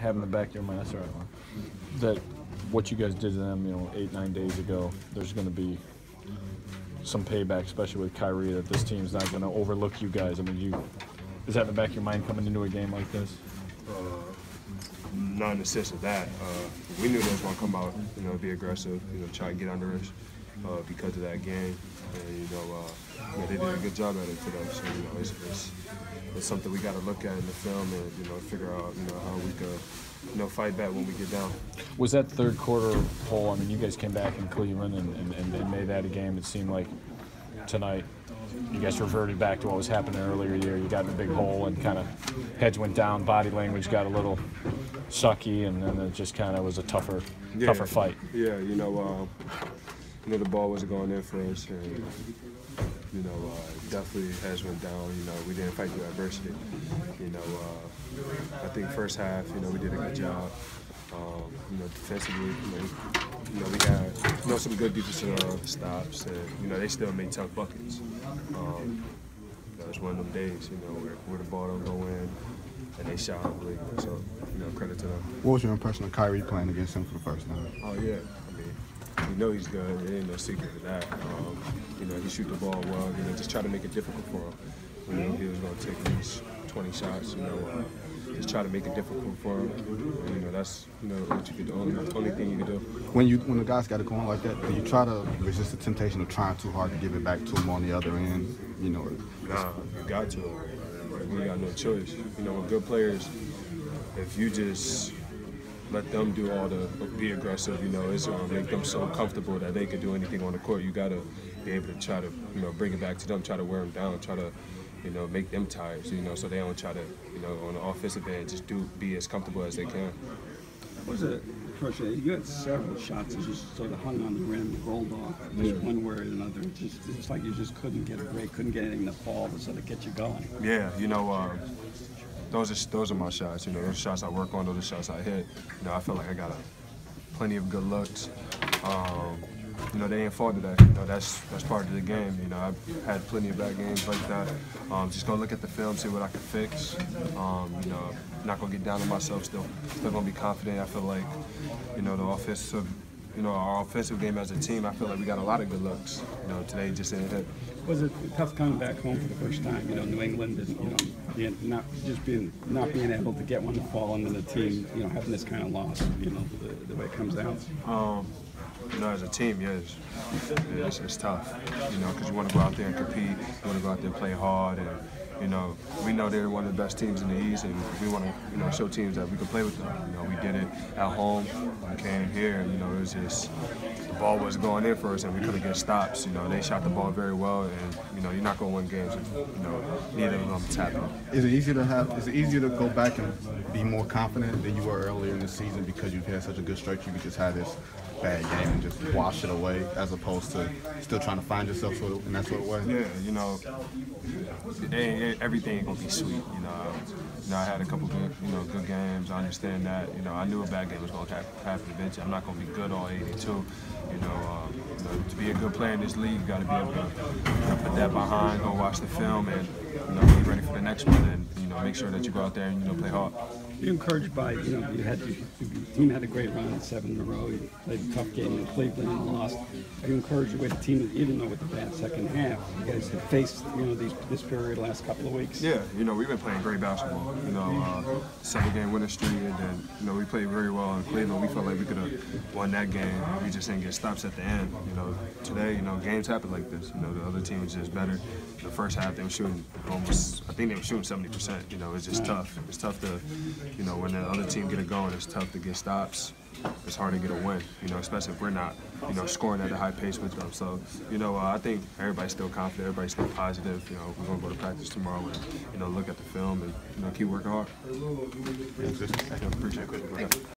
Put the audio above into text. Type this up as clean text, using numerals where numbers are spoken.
have in the back of your mind, that's all right, that what you guys did to them, 8-9 days ago, there's going to be some payback, especially with Kyrie, that this team's not going to overlook you guys. I mean, is that in the back of your mind coming into a game like this? Not in the sense of that. We knew they was going to come out, be aggressive, try to get under us because of that game. And, they did a good job at it today. So, it's something we got to look at in the film and, figure out, how we could, fight back when we get down. Was that third quarter hole? I mean, you guys came back in Cleveland and made that a game. It seemed like tonight you guys reverted back to what was happening earlier in the year. You got in a big hole and kind of heads went down, body language got a little sucky, and then it just kind of was a tougher fight. Yeah, the ball wasn't going in for us, and definitely heads went down. We didn't fight through adversity. I think first half, we did a good job. Defensively, we had some good defensive stops, and they still made tough buckets. That was one of them days, where the ball don't go in, and they shot ugly. So, credit to them. What was your impression of Kyrie playing against him for the first time? Oh yeah, we know he's good. There ain't no secret to that. He shoot the ball well. Just try to make it difficult for him. We knew he was going to take these 20 shots. Just try to make it difficult for him. That's what you could do. Only thing you can do. When the guys got it going like that, do you try to resist the temptation of trying too hard to give it back to him on the other end? Nah, you got to. We got no choice. With good players, if you just let them do all the be aggressive, it's going to make them so comfortable that they can do anything on the court. You got to be able to try to, bring it back to them, try to wear them down, try to, make them tired, so they don't try to, on the offensive end, just be as comfortable as they can. Was it, first, you had several shots that just sort of hung on the rim, rolled off, just one way or another. It's like you just couldn't get a break, couldn't get anything to fall to sort of get you going. Yeah, those are my shots. Those shots I work on, those are shots I hit. I feel like I got plenty of good looks. They ain't fought today. That's part of the game. I've had plenty of bad games like that. Just gonna look at the film, see what I can fix. Not gonna get down on myself. Still gonna be confident. I feel like, our offensive game as a team, I feel like we got a lot of good looks. Today just didn't hit. Was it tough coming back home for the first time? New England, not being able to get one to fall into the team, having this kind of loss, the way it comes out. As a team, yes, it's tough, because you want to go out there and compete, you want to go out there and play hard, and, we know they're one of the best teams in the East, and we want to, show teams that we can play with them. We did it at home, we came here, and, it was just, the ball wasn't going in for us, and we couldn't get stops. They shot the ball very well, and, you're not going to win games if, neither of them tap it. Is it easier to go back and be more confident than you were earlier in the season because you've had such a good stretch? You could just have this bad game and just wash it away, as opposed to still trying to find yourself in that sort of way? Yeah, everything ain't gonna be sweet. I had a couple good games. I understand that. I knew a bad game was gonna happen eventually. I'm not gonna be good all 82. To be a good player in this league, you got to be able to put that behind, go watch the film, and be ready for the next one, and make sure that you go out there and play hard. You're encouraged by, your team had a great run, 7 in a row. You played a tough game in Cleveland and lost. Are you encouraged the way the team, even though with the bad second half, you guys have faced, this period the last couple of weeks? Yeah, we've been playing great basketball. 7-game winning streak, and then, we played very well in Cleveland. We felt like we could have won that game. We just didn't get stops at the end. Today, games happen like this. The other team is just better. The first half, they were shooting I think they were shooting 70%. It's just tough. It's tough to, when the other team get it going, it's tough to get stops. It's hard to get a win, especially if we're not, scoring at a high pace with them. So, I think everybody's still confident, everybody's still positive. We're going to go to practice tomorrow and, look at the film and, keep working hard. Appreciate it.